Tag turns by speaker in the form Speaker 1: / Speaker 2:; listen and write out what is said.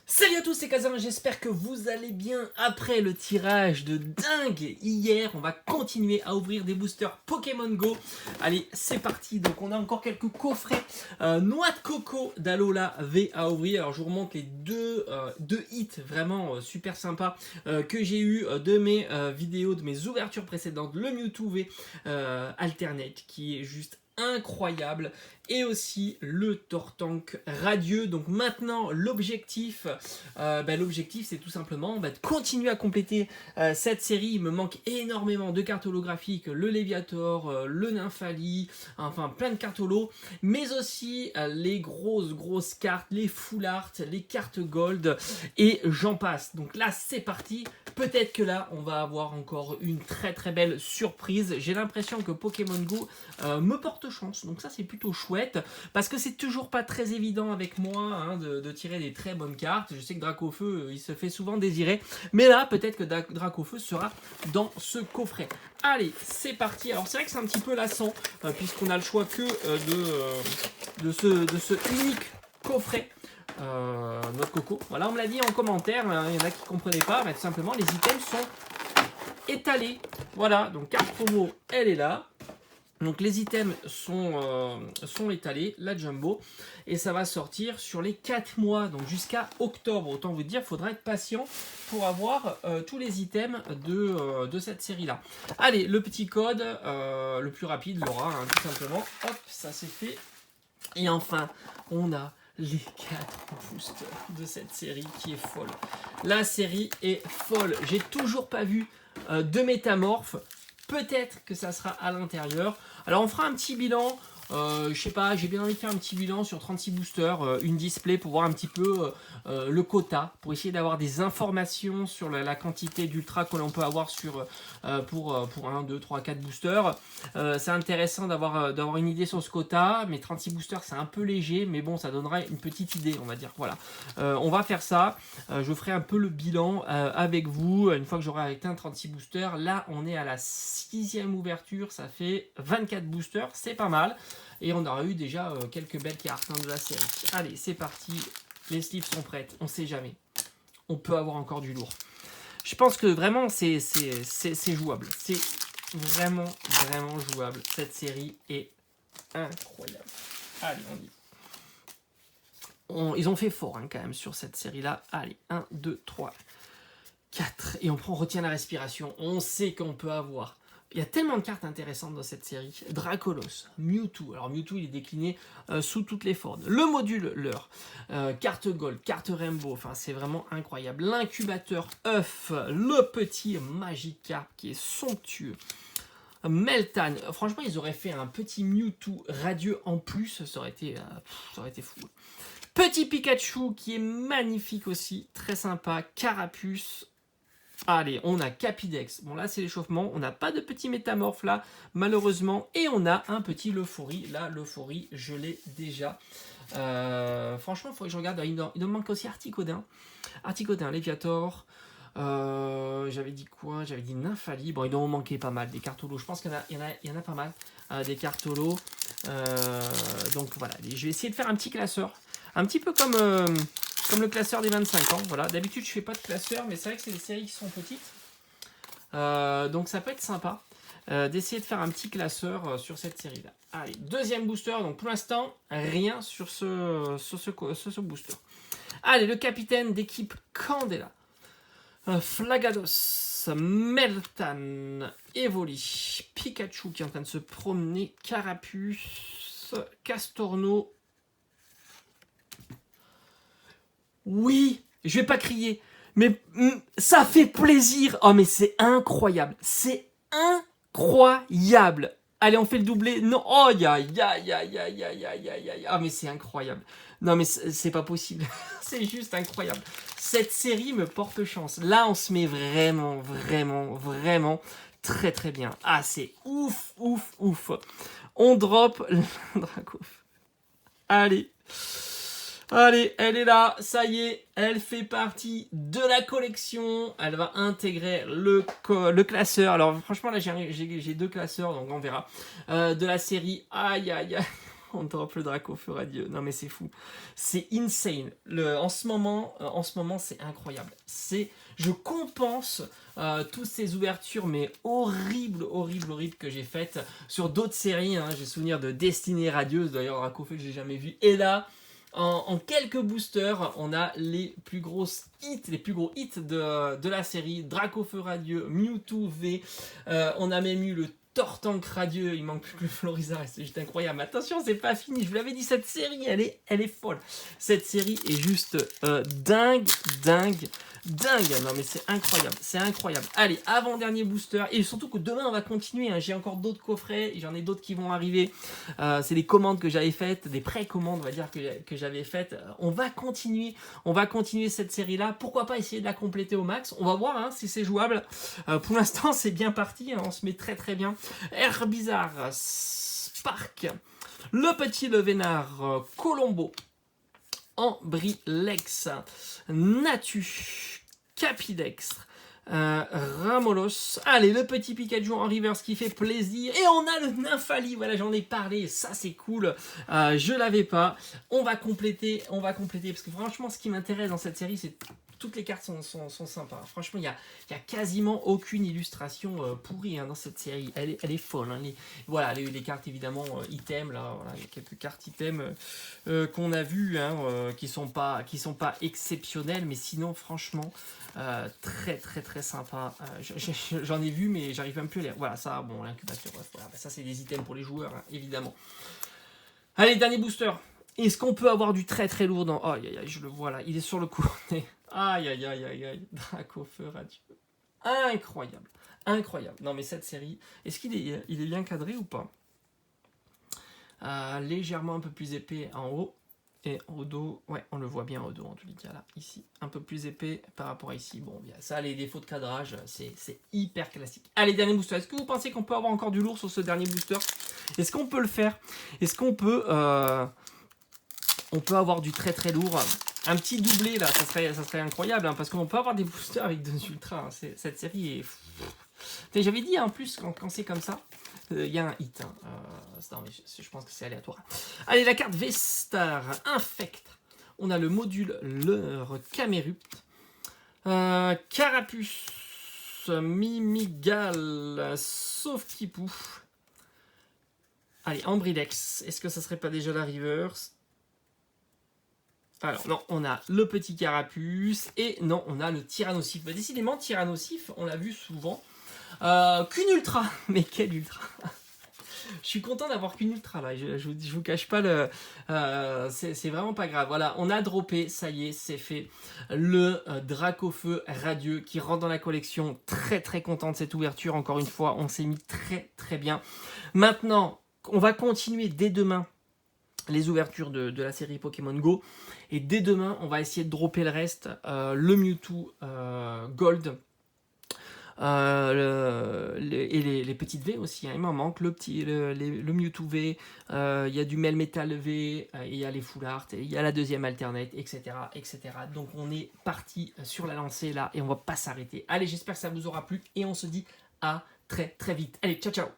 Speaker 1: Salut à tous, c'est Kazan, j'espère que vous allez bien. Après le tirage de dingue hier, on va continuer à ouvrir des boosters Pokémon Go. Allez, c'est parti. Donc on a encore quelques coffrets noix de coco d'Alola V à ouvrir. Alors je vous remonte les deux hits vraiment super sympas que j'ai eu de mes vidéos, de mes ouvertures précédentes. Le Mewtwo V Alternate qui est juste incroyable, et aussi le Tortank radieux. Donc maintenant l'objectif c'est tout simplement de continuer à compléter cette série. Il me manque énormément de cartes holographiques, le Léviator, le Nymphali, enfin plein de cartes holo, mais aussi les grosses cartes, les full art, les cartes gold, et j'en passe. Donc là c'est parti. Peut-être que là on va avoir encore une très belle surprise. J'ai l'impression que Pokémon Go me porte chance, donc ça c'est plutôt chouette, parce que c'est toujours pas très évident avec moi de tirer des très bonnes cartes. Je sais que Dracofeu il se fait souvent désirer, mais là peut-être que Dracofeu sera dans ce coffret. Allez, c'est parti. Alors c'est vrai que c'est un petit peu lassant puisqu'on a le choix que de ce unique coffret. Notre coco. Voilà, on me l'a dit en commentaire, il y en a qui ne comprenaient pas, tout simplement les items sont étalés. Voilà, donc carte promo, elle est là. Donc les items sont étalés, la jumbo, et ça va sortir sur les 4 mois, donc jusqu'à octobre. Autant vous dire, il faudra être patient pour avoir tous les items de cette série-là. Allez, le petit code, le plus rapide, Laura, tout simplement. Hop, ça c'est fait. Et enfin, on a les 4 boosters de cette série qui est folle. La série est folle. J'ai toujours pas vu de métamorphes. Peut-être que ça sera à l'intérieur. Alors on fera un petit bilan. Je sais pas, j'ai bien envie de faire un petit bilan sur 36 boosters, une display pour voir un petit peu le quota, pour essayer d'avoir des informations sur la quantité d'ultra que l'on peut avoir pour 1, 2, 3, 4 boosters. C'est intéressant d'avoir une idée sur ce quota, mais 36 boosters c'est un peu léger, mais bon ça donnera une petite idée, on va dire. Voilà, on va faire ça. Je ferai un peu le bilan avec vous une fois que j'aurai atteint 36 boosters. Là on est à la 6e ouverture, ça fait 24 boosters, c'est pas mal. Et on aura eu déjà quelques belles cartes de la série. Allez, c'est parti. Les sleeves sont prêtes. On sait jamais. On peut avoir encore du lourd. Je pense que vraiment, c'est jouable. C'est vraiment jouable. Cette série est incroyable. Allez, on dit. Ils ont fait fort quand même sur cette série-là. Allez, 1, 2, 3, 4. Et on retient la respiration. On sait qu'on peut avoir... Il y a tellement de cartes intéressantes dans cette série. Dracolos, Mewtwo. Alors Mewtwo, il est décliné sous toutes les formes. Le module leur, carte Gold, carte Rainbow. Enfin, c'est vraiment incroyable. L'incubateur œuf, le petit Magikarp qui est somptueux. Meltan. Franchement, ils auraient fait un petit Mewtwo radieux en plus. Ça aurait été fou. Petit Pikachu qui est magnifique aussi. Très sympa. Carapuce. Allez, on a Capidex. Bon, là, c'est l'échauffement. On n'a pas de petit métamorphe, là, malheureusement. Et on a un petit Leuphorie. Là, Leuphorie, je l'ai déjà. Franchement, il faudrait que je regarde. Il me manque aussi Articodin. Articodin, Léviator. J'avais dit quoi? J'avais dit Nymphali. Bon, il doit en manquer pas mal. Des cartes holo. Je pense qu'il y en a pas mal. Des cartes holo. Donc, voilà. Je vais essayer de faire un petit classeur. Un petit peu comme le classeur des 25 ans. Voilà. D'habitude, je fais pas de classeur, mais c'est vrai que c'est des séries qui sont petites. Donc, ça peut être sympa d'essayer de faire un petit classeur sur cette série-là. Allez, deuxième booster. Donc, pour l'instant, rien sur ce booster. Allez, le capitaine d'équipe Candela. Flagados, Meltan, Evoli, Pikachu qui est en train de se promener, Carapuce, Castorno. Oui, je vais pas crier, mais ça fait plaisir. Oh mais c'est incroyable, c'est incroyable. Allez, on fait le doublé. Non, oh ya. Ah mais c'est incroyable. Non mais c'est pas possible. C'est juste incroyable. Cette série me porte chance. Là, on se met vraiment très bien. Ah, c'est ouf. On drop le Dracof. Allez, elle est là, ça y est, elle fait partie de la collection. Elle va intégrer le classeur. Alors franchement, là, j'ai 2 classeurs, donc on verra. De la série, aïe. on drop le Dracofeu radieux. Non mais c'est fou. C'est insane. En ce moment, c'est incroyable. Je compense toutes ces ouvertures, mais horribles que j'ai faites sur d'autres séries. Hein. J'ai souvenir de Destinée radieuse, d'ailleurs Dracofeu que j'ai jamais vu. Et là, en quelques boosters, on a les plus gros hits de la série. Dracofeu radieux, Mewtwo V. On a même eu le Tortank radieux, il manque plus que le Florizarre, c'est juste incroyable. Attention, c'est pas fini, je vous l'avais dit, cette série, elle est folle. Cette série est juste dingue. Non mais c'est incroyable. Allez, avant-dernier booster, et surtout que demain on va continuer, hein. J'ai encore d'autres coffrets, j'en ai d'autres qui vont arriver. C'est des commandes que j'avais faites, des précommandes on va dire que j'avais faites. On va continuer cette série-là, pourquoi pas essayer de la compléter au max. On va voir hein, si c'est jouable. Pour l'instant c'est bien parti, hein. On se met très bien. Herbizarre, Spark, le petit Levénard, Colombo, Ambrilex, Natu, Capidextre, Ramolos. Allez, le petit Pikachu en reverse qui fait plaisir. Et on a le Nymphali, voilà, j'en ai parlé, ça c'est cool. Je l'avais pas. On va compléter, parce que franchement, ce qui m'intéresse dans cette série, c'est toutes les cartes sont sympas. Franchement, il y a quasiment aucune illustration pourrie hein, dans cette série. Elle est folle. Hein. Voilà, les cartes évidemment items. Là, voilà, il y a quelques cartes items qu'on a vues hein, qui sont pas exceptionnelles, mais sinon franchement très sympa. J'en ai vu, mais j'arrive même plus à lire. Voilà, ça, bon, l'incubateur. Voilà, ça c'est des items pour les joueurs, hein, évidemment. Allez, dernier booster. Est-ce qu'on peut avoir du très lourd dans... Oh, aïe, je le vois là, il est sur le côté. Aïe. Dracofeu radieux. Incroyable. Non mais cette série, est-ce qu'il est bien cadré ou pas légèrement un peu plus épais en haut. Et au dos, ouais, on le voit bien au dos en tous les cas là, ici, un peu plus épais par rapport à ici. Bon, bien, ça, les défauts de cadrage, c'est hyper classique. Allez, dernier booster. Est-ce que vous pensez qu'on peut avoir encore du lourd sur ce dernier booster? Est-ce qu'on peut le faire? Est-ce qu'on peut... on peut avoir du très lourd. Un petit doublé là, ça serait incroyable, hein, parce qu'on peut avoir des boosters avec deux ultras. Hein. Cette série est... J'avais dit en plus, quand c'est comme ça, il y a un hit. Hein. Non, mais je pense que c'est aléatoire. Allez, la carte Vestar, Infect. On a le module Leur Camerupt. Carapuce, Mimigal, Sauf-Kipou. Allez, Ambrilex. Est-ce que ça serait pas déjà la reverse? Alors non, on a le petit Carapuce et non, on a le Tyrannosif. Bah, décidément, Tyrannosif, on l'a vu souvent. Qu'une ultra, mais quelle ultra. Je suis content d'avoir qu'une ultra là, je vous cache pas le... c'est vraiment pas grave. Voilà, on a droppé, ça y est, c'est fait. Le Dracofeu radieux qui rentre dans la collection. Très content de cette ouverture, encore une fois, on s'est mis très bien. Maintenant, on va continuer dès demain les ouvertures de la série Pokémon Go. Et dès demain, on va essayer de dropper le reste. Le Mewtwo Gold. Et les petites V aussi, hein, il m'en manque. Le Mewtwo V, il y a du Melmetal V, il y a les Full Art, il y a la deuxième alternate, etc. Donc on est parti sur la lancée là et on va pas s'arrêter. Allez, j'espère que ça vous aura plu et on se dit à très vite. Allez, ciao